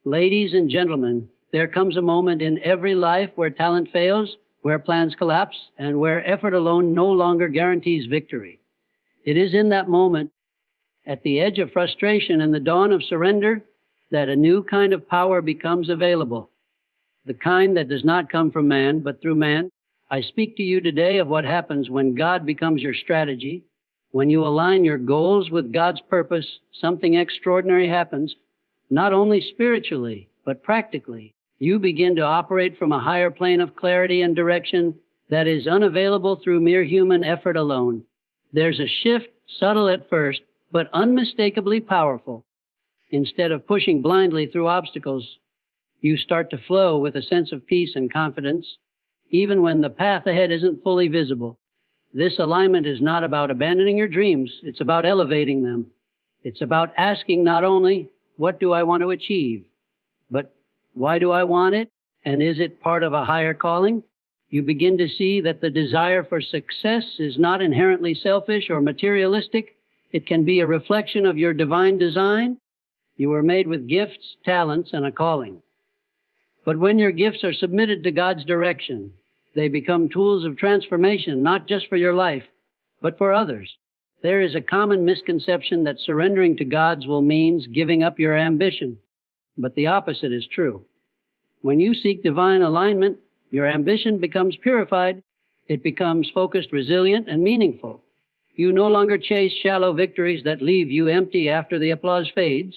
Ladies and gentlemen, there comes a moment in every life where talent fails, where plans collapse, and where effort alone no longer guarantees victory. It is in that moment, at the edge of frustration and the dawn of surrender, that a new kind of power becomes available. The kind that does not come from man, but through man. I speak to you today of what happens when God becomes your strategy. When you align your goals with God's purpose, something extraordinary happens, not only spiritually, but practically. You begin to operate from a higher plane of clarity and direction that is unavailable through mere human effort alone. There's a shift, subtle at first, but unmistakably powerful. Instead of pushing blindly through obstacles, you start to flow with a sense of peace and confidence, even when the path ahead isn't fully visible. This alignment is not about abandoning your dreams. It's about elevating them. It's about asking not only, what do I want to achieve, but why do I want it? And is it part of a higher calling? You begin to see that the desire for success is not inherently selfish or materialistic. It can be a reflection of your divine design. You were made with gifts, talents, and a calling. But when your gifts are submitted to God's direction, they become tools of transformation, not just for your life, but for others. There is a common misconception that surrendering to God's will means giving up your ambition. But the opposite is true. When you seek divine alignment, your ambition becomes purified. It becomes focused, resilient, and meaningful. You no longer chase shallow victories that leave you empty after the applause fades.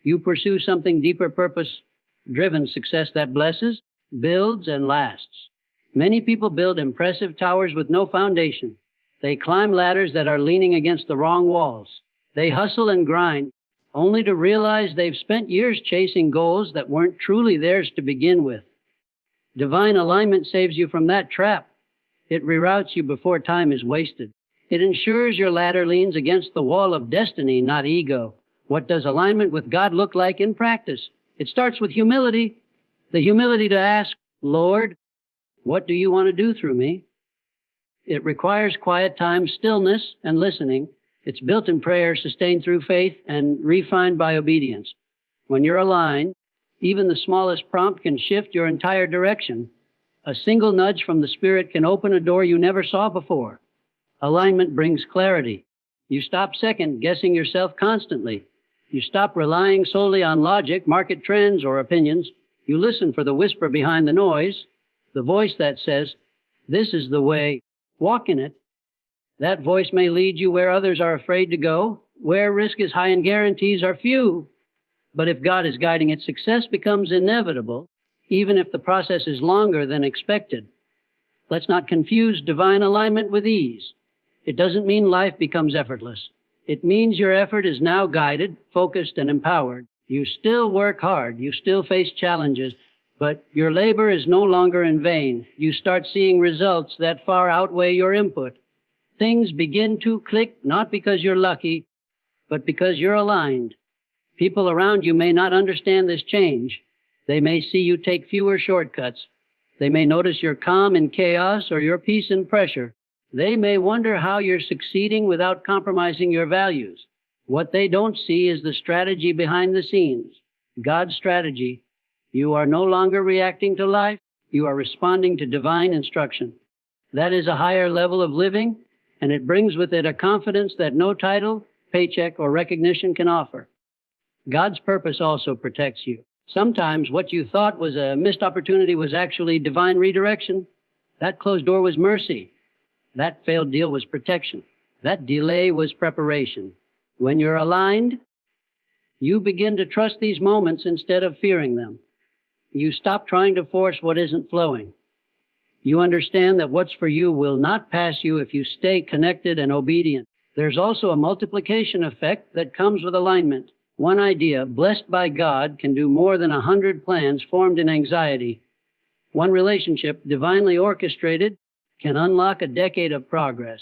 You pursue something deeper, purpose-driven success that blesses, builds, and lasts. Many people build impressive towers with no foundation. They climb ladders that are leaning against the wrong walls. They hustle and grind, only to realize they've spent years chasing goals that weren't truly theirs to begin with. Divine alignment saves you from that trap. It reroutes you before time is wasted. It ensures your ladder leans against the wall of destiny, not ego. What does alignment with God look like in practice? It starts with humility, the humility to ask, Lord, what do you want to do through me? It requires quiet time, stillness, and listening. It's built in prayer, sustained through faith, and refined by obedience. When you're aligned, even the smallest prompt can shift your entire direction. A single nudge from the Spirit can open a door you never saw before. Alignment brings clarity. You stop second-guessing yourself constantly. You stop relying solely on logic, market trends, or opinions. You listen for the whisper behind the noise, the voice that says, this is the way, walk in it. That voice may lead you where others are afraid to go, where risk is high and guarantees are few. But if God is guiding it, success becomes inevitable, even if the process is longer than expected. Let's not confuse divine alignment with ease. It doesn't mean life becomes effortless. It means your effort is now guided, focused, and empowered. You still work hard. You still face challenges, but your labor is no longer in vain. You start seeing results that far outweigh your input. Things begin to click, not because you're lucky, but because you're aligned. People around you may not understand this change. They may see you take fewer shortcuts. They may notice your calm in chaos or your peace in pressure. They may wonder how you're succeeding without compromising your values. What they don't see is the strategy behind the scenes, God's strategy. You are no longer reacting to life. You are responding to divine instruction. That is a higher level of living, and it brings with it a confidence that no title, paycheck, or recognition can offer. God's purpose also protects you. Sometimes what you thought was a missed opportunity was actually divine redirection. That closed door was mercy. That failed deal was protection. That delay was preparation. When you're aligned, you begin to trust these moments instead of fearing them. You stop trying to force what isn't flowing. You understand that what's for you will not pass you if you stay connected and obedient. There's also a multiplication effect that comes with alignment. One idea, blessed by God, can do more than 100 plans formed in anxiety. One relationship, divinely orchestrated, can unlock a decade of progress.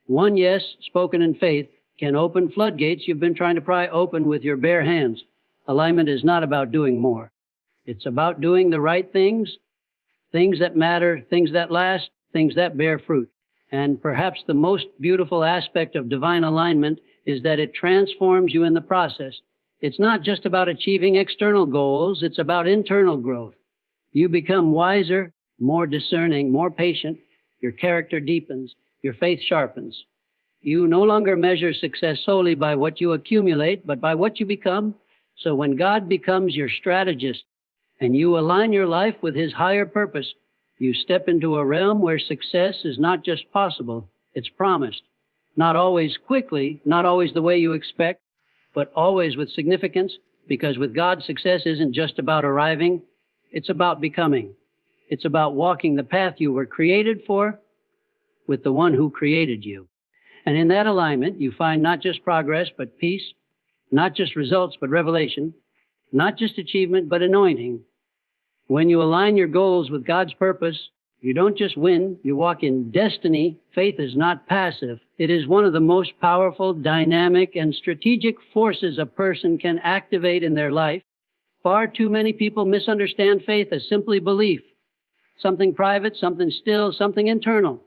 One yes, spoken in faith, can open floodgates you've been trying to pry open with your bare hands. Alignment is not about doing more. It's about doing the right things, things that matter, things that last, things that bear fruit. And perhaps the most beautiful aspect of divine alignment is that it transforms you in the process. It's not just about achieving external goals, it's about internal growth. You become wiser, more discerning, more patient, your character deepens, your faith sharpens. You no longer measure success solely by what you accumulate, but by what you become. So when God becomes your strategist and you align your life with His higher purpose, you step into a realm where success is not just possible, it's promised. Not always quickly, not always the way you expect, but always with significance, because with God, success isn't just about arriving, it's about becoming. It's about walking the path you were created for with the one who created you. And in that alignment, you find not just progress, but peace, not just results, but revelation, not just achievement, but anointing. When you align your goals with God's purpose, you don't just win, you walk in destiny. Faith is not passive. It is one of the most powerful, dynamic, and strategic forces a person can activate in their life. Far too many people misunderstand faith as simply belief, something private, something still, something internal.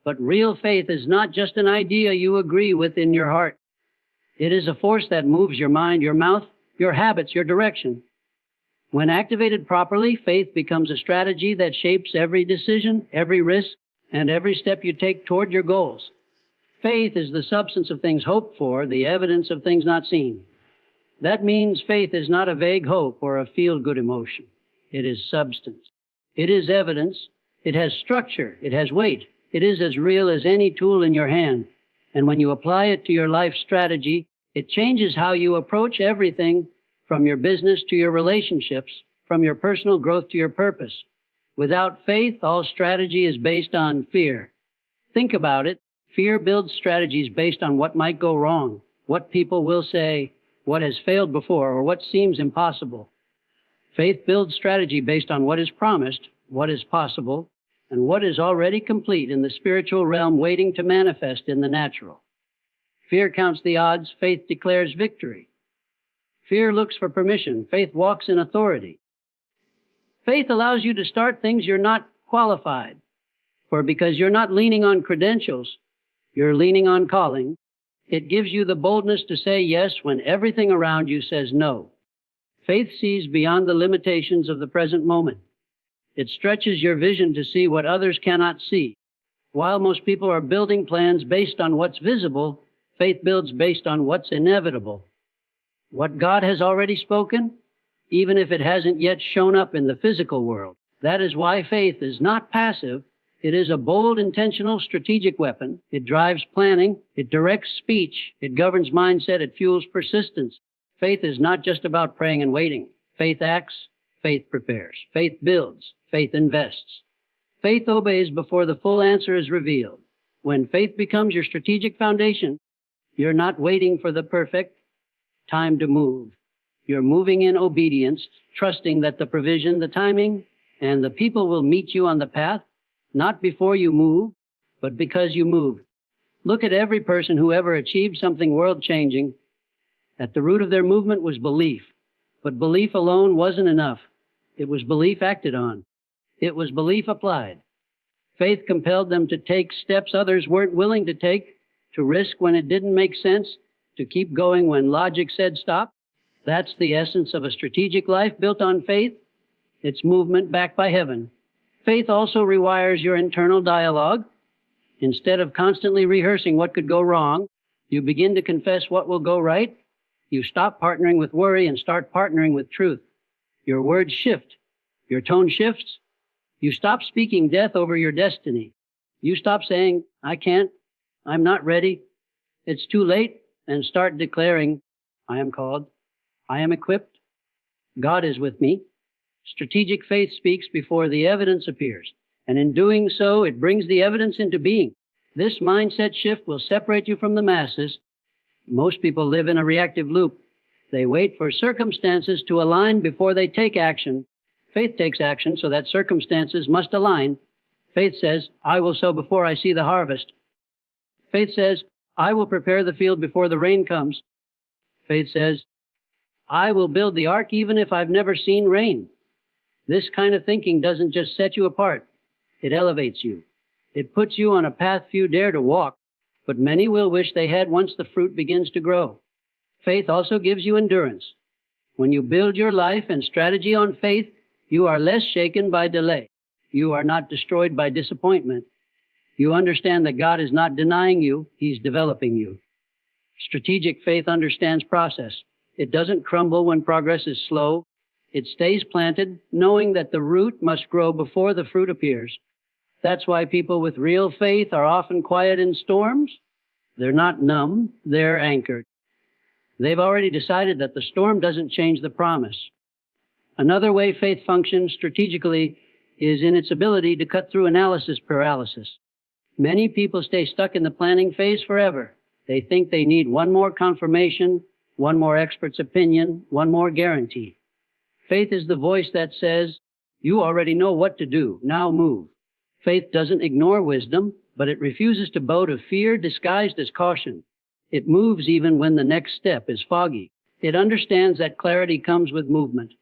But real faith is not just an idea you agree with in your heart. It is a force that moves your mind, your mouth, your habits, your direction. When activated properly, faith becomes a strategy that shapes every decision, every risk, and every step you take toward your goals. Faith is the substance of things hoped for, the evidence of things not seen. That means faith is not a vague hope or a feel-good emotion. It is substance. It is evidence. It has structure. It has weight. It is as real as any tool in your hand. And when you apply it to your life strategy, it changes how you approach everything, from your business to your relationships, from your personal growth to your purpose. Without faith, all strategy is based on fear. Think about it. Fear builds strategies based on what might go wrong, what people will say, what has failed before, or what seems impossible. Faith builds strategy based on what is promised, what is possible, and what is already complete in the spiritual realm waiting to manifest in the natural. Fear counts the odds. Faith declares victory. Fear looks for permission. Faith walks in authority. Faith allows you to start things you're not qualified for, because you're not leaning on credentials, you're leaning on calling. It gives you the boldness to say yes when everything around you says no. Faith sees beyond the limitations of the present moment. It stretches your vision to see what others cannot see. While most people are building plans based on what's visible, faith builds based on what's inevitable. What God has already spoken, even if it hasn't yet shown up in the physical world. That is why faith is not passive. It is a bold, intentional, strategic weapon. It drives planning. It directs speech. It governs mindset. It fuels persistence. Faith is not just about praying and waiting. Faith acts. Faith prepares. Faith builds. Faith invests. Faith obeys before the full answer is revealed. When faith becomes your strategic foundation, you're not waiting for the perfect time to move. You're moving in obedience, trusting that the provision, the timing, and the people will meet you on the path, not before you move, but because you move. Look at every person who ever achieved something world-changing. At the root of their movement was belief. But belief alone wasn't enough. It was belief acted on. It was belief applied. Faith compelled them to take steps others weren't willing to take, to risk when it didn't make sense, to keep going when logic said stop. That's the essence of a strategic life built on faith. It's movement backed by heaven. Faith also rewires your internal dialogue. Instead of constantly rehearsing what could go wrong, you begin to confess what will go right. You stop partnering with worry and start partnering with truth. Your words shift. Your tone shifts. You stop speaking death over your destiny. You stop saying, I can't, I'm not ready, it's too late, and start declaring, I am called, I am equipped, God is with me. Strategic faith speaks before the evidence appears, and in doing so, it brings the evidence into being. This mindset shift will separate you from the masses. Most people live in a reactive loop. They wait for circumstances to align before they take action. Faith takes action so that circumstances must align. Faith says, I will sow before I see the harvest. Faith says, I will prepare the field before the rain comes. Faith says, I will build the ark even if I've never seen rain. This kind of thinking doesn't just set you apart. It elevates you. It puts you on a path few dare to walk, but many will wish they had once the fruit begins to grow. Faith also gives you endurance. When you build your life and strategy on faith, you are less shaken by delay. You are not destroyed by disappointment. You understand that God is not denying you, He's developing you. Strategic faith understands process. It doesn't crumble when progress is slow. It stays planted, knowing that the root must grow before the fruit appears. That's why people with real faith are often quiet in storms. They're not numb, they're anchored. They've already decided that the storm doesn't change the promise. Another way faith functions strategically is in its ability to cut through analysis paralysis. Many people stay stuck in the planning phase forever. They think they need one more confirmation, one more expert's opinion, one more guarantee. Faith is the voice that says, you already know what to do, now move. Faith doesn't ignore wisdom, but it refuses to bow to fear disguised as caution. It moves even when the next step is foggy. It understands that clarity comes with movement.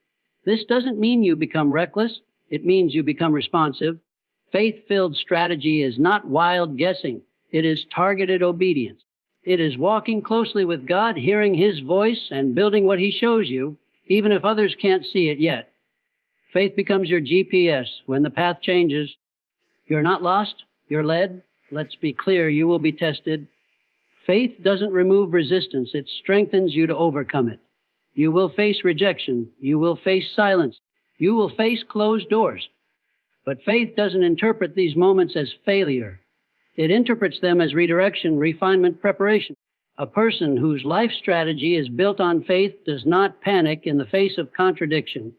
This doesn't mean you become reckless. It means you become responsive. Faith-filled strategy is not wild guessing. It is targeted obedience. It is walking closely with God, hearing His voice, and building what He shows you, even if others can't see it yet. Faith becomes your GPS. When the path changes, you're not lost, you're led. Let's be clear, you will be tested. Faith doesn't remove resistance. It strengthens you to overcome it. You will face rejection. You will face silence. You will face closed doors. But faith doesn't interpret these moments as failure. It interprets them as redirection, refinement, preparation. A person whose life strategy is built on faith does not panic in the face of contradiction.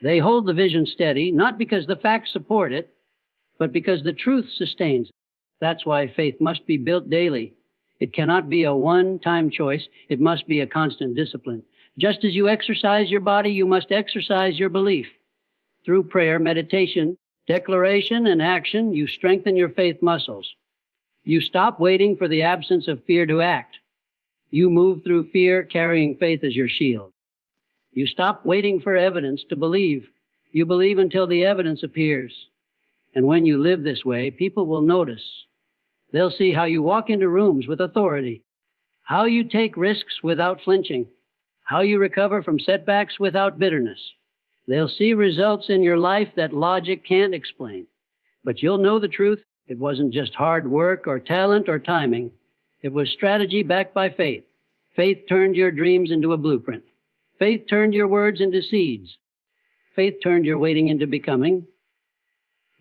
They hold the vision steady, not because the facts support it, but because the truth sustains it. That's why faith must be built daily. It cannot be a one-time choice. It must be a constant discipline. Just as you exercise your body, you must exercise your belief. Through prayer, meditation, declaration, and action, you strengthen your faith muscles. You stop waiting for the absence of fear to act. You move through fear, carrying faith as your shield. You stop waiting for evidence to believe. You believe until the evidence appears. And when you live this way, people will notice. They'll see how you walk into rooms with authority, how you take risks without flinching, how you recover from setbacks without bitterness. They'll see results in your life that logic can't explain. But you'll know the truth. It wasn't just hard work or talent or timing. It was strategy backed by faith. Faith turned your dreams into a blueprint. Faith turned your words into seeds. Faith turned your waiting into becoming.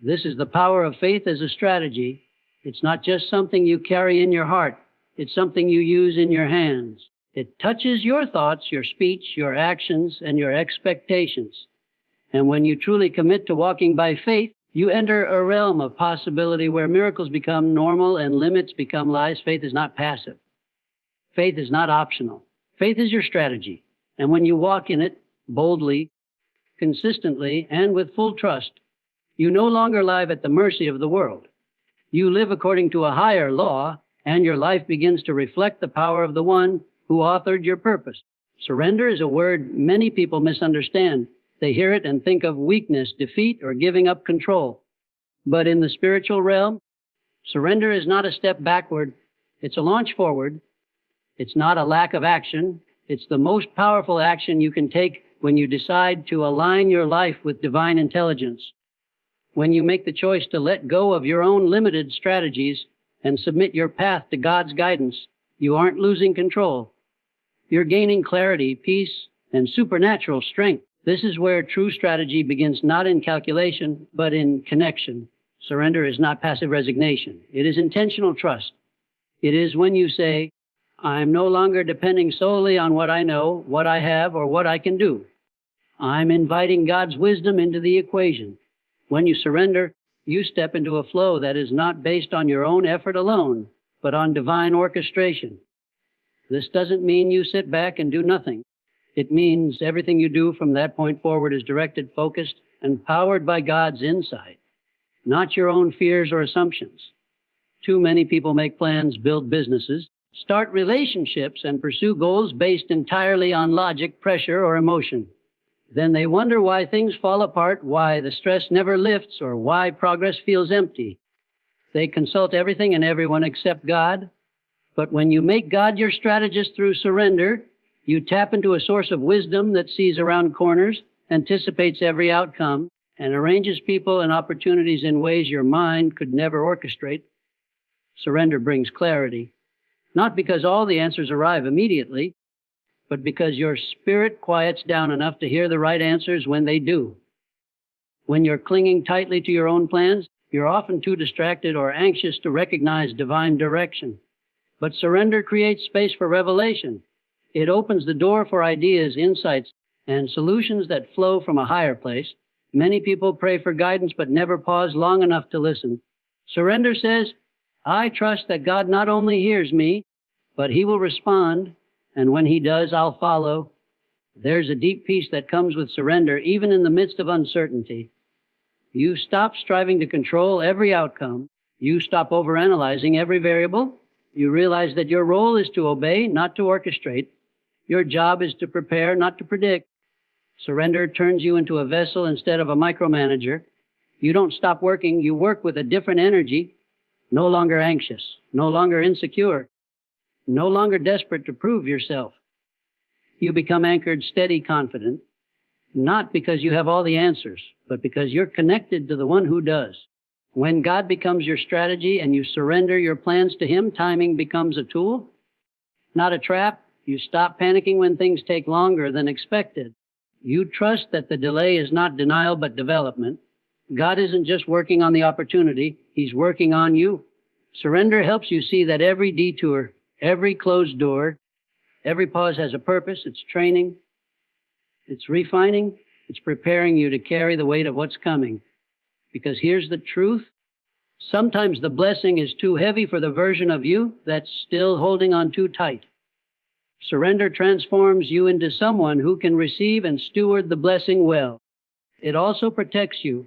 This is the power of faith as a strategy. It's not just something you carry in your heart. It's something you use in your hands. It touches your thoughts, your speech, your actions, and your expectations. And when you truly commit to walking by faith, you enter a realm of possibility where miracles become normal and limits become lies. Faith is not passive. Faith is not optional. Faith is your strategy. And when you walk in it boldly, consistently, and with full trust, you no longer live at the mercy of the world. You live according to a higher law, and your life begins to reflect the power of the one who authored your purpose. Surrender is a word many people misunderstand. They hear it and think of weakness, defeat, or giving up control. But in the spiritual realm, surrender is not a step backward. It's a launch forward. It's not a lack of action. It's the most powerful action you can take when you decide to align your life with divine intelligence. When you make the choice to let go of your own limited strategies and submit your path to God's guidance, you aren't losing control. You're gaining clarity, peace, and supernatural strength. This is where true strategy begins, not in calculation, but in connection. Surrender is not passive resignation. It is intentional trust. It is when you say, I'm no longer depending solely on what I know, what I have, or what I can do. I'm inviting God's wisdom into the equation. When you surrender, you step into a flow that is not based on your own effort alone, but on divine orchestration. This doesn't mean you sit back and do nothing. It means everything you do from that point forward is directed, focused, and powered by God's insight, not your own fears or assumptions. Too many people make plans, build businesses, start relationships, and pursue goals based entirely on logic, pressure, or emotion. Then they wonder why things fall apart, why the stress never lifts, or why progress feels empty. They consult everything and everyone except God. But when you make God your strategist through surrender, You tap into a source of wisdom that sees around corners, anticipates every outcome, and arranges people and opportunities in ways your mind could never orchestrate. Surrender brings clarity, not because all the answers arrive immediately, but because your spirit quiets down enough to hear the right answers when they do. When you're clinging tightly to your own plans, you're often too distracted or anxious to recognize divine direction. But surrender creates space for revelation. It opens the door for ideas, insights, and solutions that flow from a higher place. Many people pray for guidance but never pause long enough to listen. Surrender says, I trust that God not only hears me, but He will respond, and when He does, I'll follow. There's a deep peace that comes with surrender, even in the midst of uncertainty. You stop striving to control every outcome. You stop overanalyzing every variable. You realize that your role is to obey, not to orchestrate. Your job is to prepare, not to predict. Surrender turns you into a vessel instead of a micromanager. You don't stop working. You work with a different energy, no longer anxious, no longer insecure, no longer desperate to prove yourself. You become anchored, steady, confident, not because you have all the answers, but because you're connected to the one who does. When God becomes your strategy and you surrender your plans to Him, timing becomes a tool, not a trap. You stop panicking when things take longer than expected. You trust that the delay is not denial but development. God isn't just working on the opportunity, He's working on you. Surrender helps you see that every detour, every closed door, every pause has a purpose. It's training, it's refining, it's preparing you to carry the weight of what's coming. Because here's the truth. Sometimes the blessing is too heavy for the version of you that's still holding on too tight. Surrender transforms you into someone who can receive and steward the blessing well. It also protects you.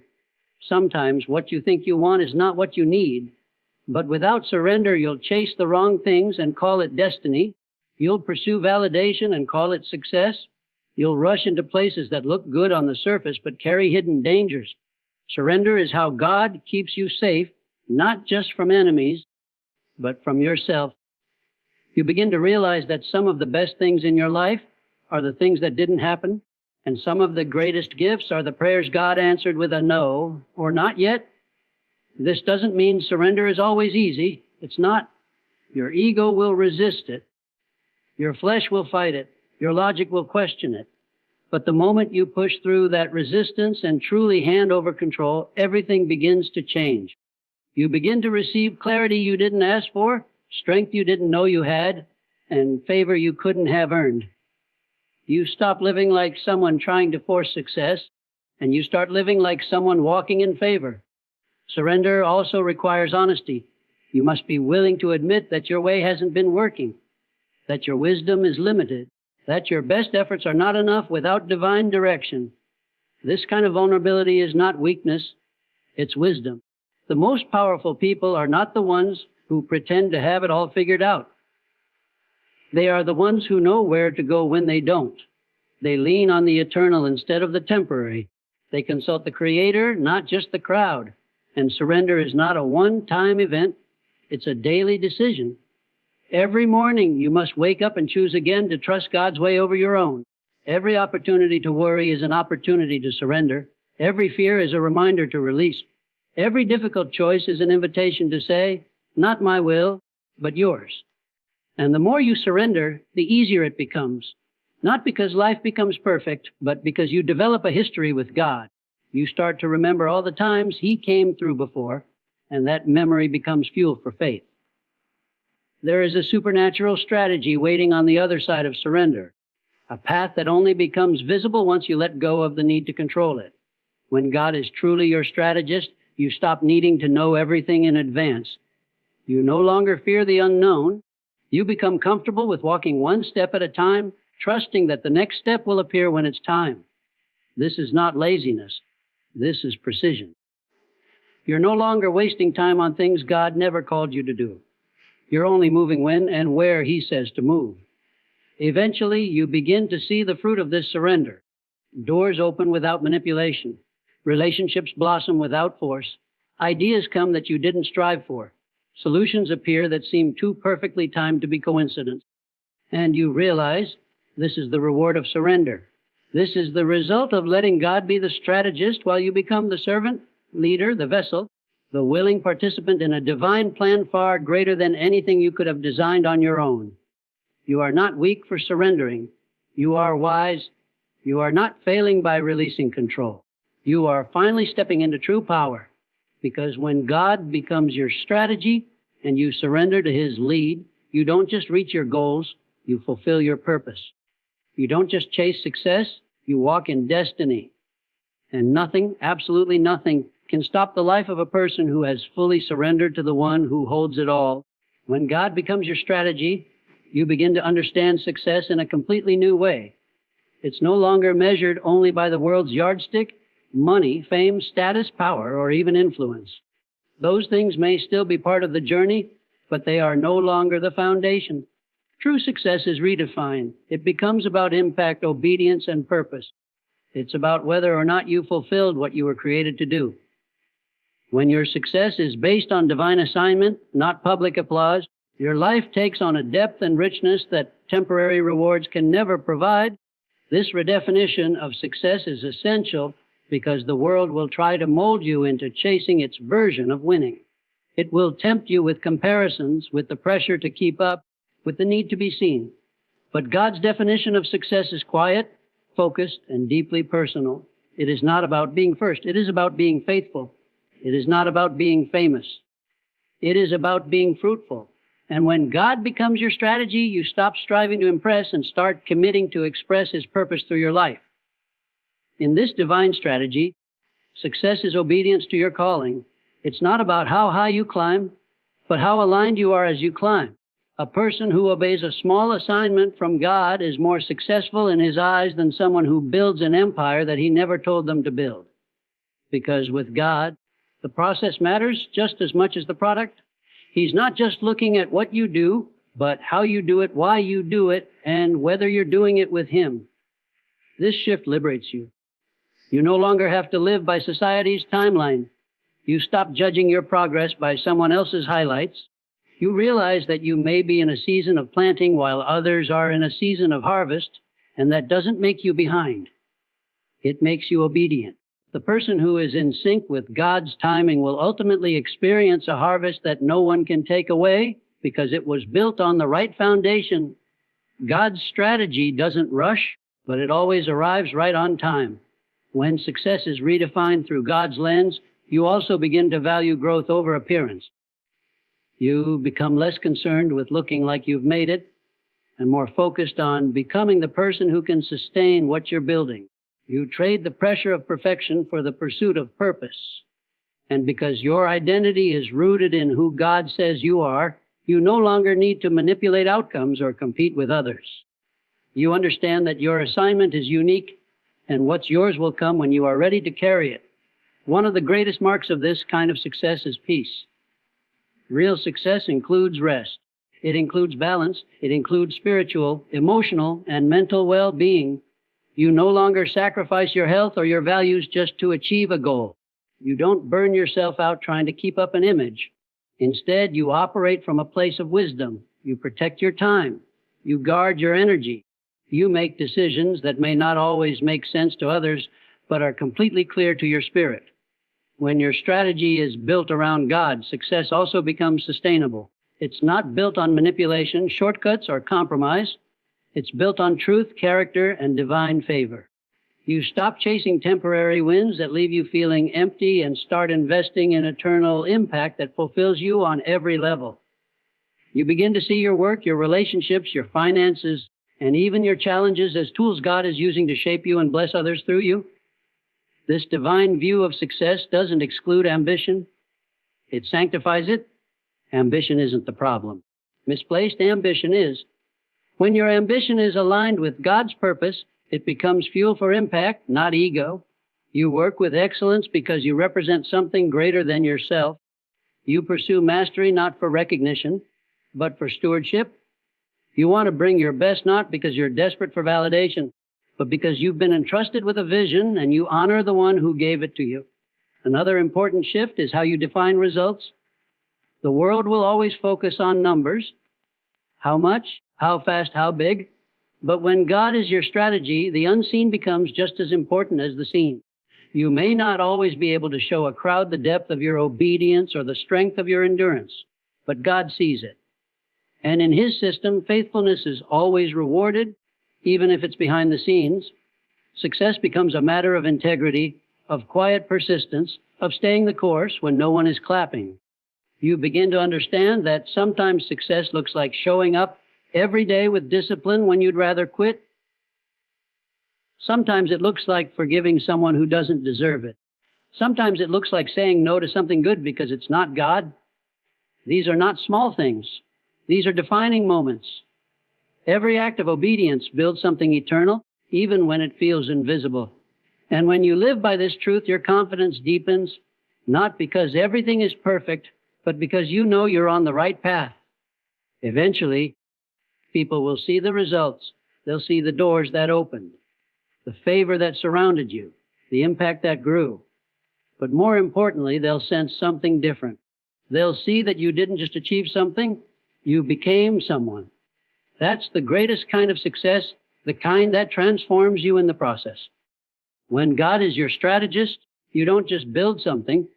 Sometimes what you think you want is not what you need. But without surrender, you'll chase the wrong things and call it destiny. You'll pursue validation and call it success. You'll rush into places that look good on the surface but carry hidden dangers. Surrender is how God keeps you safe, not just from enemies, but from yourself. You begin to realize that some of the best things in your life are the things that didn't happen, and some of the greatest gifts are the prayers God answered with a no or not yet. This doesn't mean surrender is always easy. It's not. Your ego will resist it. Your flesh will fight it. Your logic will question it. But the moment you push through that resistance and truly hand over control, everything begins to change. You begin to receive clarity you didn't ask for, strength you didn't know you had, and favor you couldn't have earned. You stop living like someone trying to force success, and you start living like someone walking in favor. Surrender also requires honesty. You must be willing to admit that your way hasn't been working, that your wisdom is limited, that your best efforts are not enough without divine direction. This kind of vulnerability is not weakness, it's wisdom. The most powerful people are not the ones who pretend to have it all figured out. They are the ones who know where to go when they don't. They lean on the eternal instead of the temporary. They consult the Creator, not just the crowd. And surrender is not a one-time event. It's a daily decision. Every morning you must wake up and choose again to trust God's way over your own. Every opportunity to worry is an opportunity to surrender. Every fear is a reminder to release. Every difficult choice is an invitation to say, not my will, but yours. And the more you surrender, the easier it becomes. Not because life becomes perfect, but because you develop a history with God. You start to remember all the times He came through before, and that memory becomes fuel for faith. There is a supernatural strategy waiting on the other side of surrender, a path that only becomes visible once you let go of the need to control it. When God is truly your strategist, you stop needing to know everything in advance. You no longer fear the unknown. You become comfortable with walking one step at a time, trusting that the next step will appear when it's time. This is not laziness. This is precision. You're no longer wasting time on things God never called you to do. You're only moving when and where He says to move. Eventually, you begin to see the fruit of this surrender. Doors open without manipulation. Relationships blossom without force. Ideas come that you didn't strive for. Solutions appear that seem too perfectly timed to be coincidence. And you realize This is the reward of surrender. This is the result of letting God be the strategist while you become the servant, leader, the vessel, the willing participant in a divine plan far greater than anything you could have designed on your own. You are not weak for surrendering. You are wise. You are not failing by releasing control. You are finally stepping into true power, because when God becomes your strategy and you surrender to His lead, you don't just reach your goals, you fulfill your purpose. You don't just chase success, you walk in destiny. And nothing, absolutely nothing, can stop the life of a person who has fully surrendered to the one who holds it all. When God becomes your strategy, you begin to understand success in a completely new way. It's no longer measured only by the world's yardstick, money, fame, status, power, or even influence. Those things may still be part of the journey, but they are no longer the foundation. True success is redefined. It becomes about impact, obedience, and purpose. It's about whether or not you fulfilled what you were created to do. When your success is based on divine assignment, not public applause, your life takes on a depth and richness that temporary rewards can never provide. This redefinition of success is essential because the world will try to mold you into chasing its version of winning. It will tempt you with comparisons, with the pressure to keep up, with the need to be seen. But God's definition of success is quiet, focused, and deeply personal. It is not about being first. It is about being faithful. It is not about being famous. It is about being fruitful. And when God becomes your strategy, you stop striving to impress and start committing to express His purpose through your life. In this divine strategy, success is obedience to your calling. It's not about how high you climb, but how aligned you are as you climb. A person who obeys a small assignment from God is more successful in His eyes than someone who builds an empire that He never told them to build. Because with God, the process matters just as much as the product. He's not just looking at what you do, but how you do it, why you do it, and whether you're doing it with Him. This shift liberates you. You no longer have to live by society's timeline. You stop judging your progress by someone else's highlights. You realize that you may be in a season of planting while others are in a season of harvest, and that doesn't make you behind. It makes you obedient. The person who is in sync with God's timing will ultimately experience a harvest that no one can take away because it was built on the right foundation. God's strategy doesn't rush, but it always arrives right on time. When success is redefined through God's lens, you also begin to value growth over appearance. You become less concerned with looking like you've made it and more focused on becoming the person who can sustain what you're building. You trade the pressure of perfection for the pursuit of purpose. And because your identity is rooted in who God says you are, you no longer need to manipulate outcomes or compete with others. You understand that your assignment is unique, and what's yours will come when you are ready to carry it. One of the greatest marks of this kind of success is peace. Real success includes rest. It includes balance. It includes spiritual, emotional, and mental well-being. You no longer sacrifice your health or your values just to achieve a goal. You don't burn yourself out trying to keep up an image. Instead, you operate from a place of wisdom. You protect your time. You guard your energy. You make decisions that may not always make sense to others, but are completely clear to your spirit. When your strategy is built around God, success also becomes sustainable. It's not built on manipulation, shortcuts, or compromise. It's built on truth, character, and divine favor. You stop chasing temporary wins that leave you feeling empty and start investing in eternal impact that fulfills you on every level. You begin to see your work, your relationships, your finances, and even your challenges as tools God is using to shape you and bless others through you. This divine view of success doesn't exclude ambition. It sanctifies it. Ambition isn't the problem. Misplaced ambition is. When your ambition is aligned with God's purpose, it becomes fuel for impact, not ego. You work with excellence because you represent something greater than yourself. You pursue mastery not for recognition, but for stewardship. You want to bring your best not because you're desperate for validation, but because you've been entrusted with a vision and you honor the one who gave it to you. Another important shift is how you define results. The world will always focus on numbers. How much, how fast, how big. But when God is your strategy, the unseen becomes just as important as the seen. You may not always be able to show a crowd the depth of your obedience or the strength of your endurance, but God sees it. And in His system, faithfulness is always rewarded, even if it's behind the scenes. Success becomes a matter of integrity, of quiet persistence, of staying the course when no one is clapping. You begin to understand that sometimes success looks like showing up every day with discipline when you'd rather quit. Sometimes it looks like forgiving someone who doesn't deserve it. Sometimes it looks like saying no to something good because it's not God. These are not small things. These are defining moments. Every act of obedience builds something eternal, even when it feels invisible. And when you live by this truth, your confidence deepens, not because everything is perfect, but because you know you're on the right path. Eventually, people will see the results. They'll see the doors that opened, the favor that surrounded you, the impact that grew. But more importantly, they'll sense something different. They'll see that you didn't just achieve something, you became someone. That's the greatest kind of success, the kind that transforms you in the process. When God is your strategist, you don't just build something,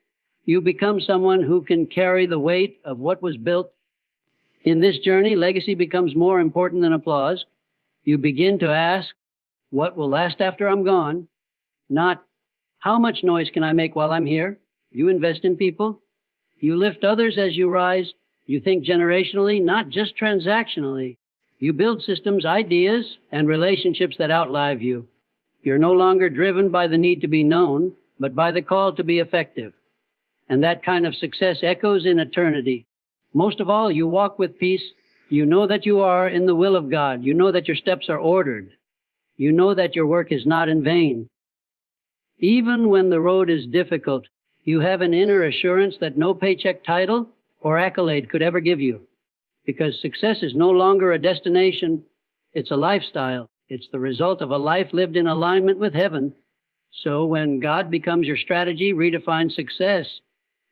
you become someone who can carry the weight of what was built. In this journey, legacy becomes more important than applause. You begin to ask, what will last after I'm gone? Not, how much noise can I make while I'm here? You invest in people. You lift others as you rise. You think generationally, not just transactionally. You build systems, ideas, and relationships that outlive you. You're no longer driven by the need to be known, but by the call to be effective. And that kind of success echoes in eternity. Most of all, you walk with peace. You know that you are in the will of God. You know that your steps are ordered. You know that your work is not in vain. Even when the road is difficult, you have an inner assurance that no paycheck title or accolade could ever give you. Because success is no longer a destination, it's a lifestyle. It's the result of a life lived in alignment with heaven. So when God becomes your strategy, redefine success.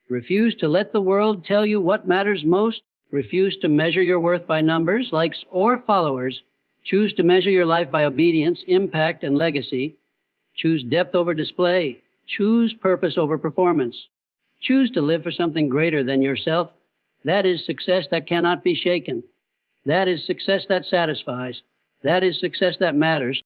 Refuse to let the world tell you what matters most. Refuse to measure your worth by numbers, likes, or followers. Choose to measure your life by obedience, impact, and legacy. Choose depth over display. Choose purpose over performance. Choose to live for something greater than yourself. That is success that cannot be shaken. That is success that satisfies. That is success that matters.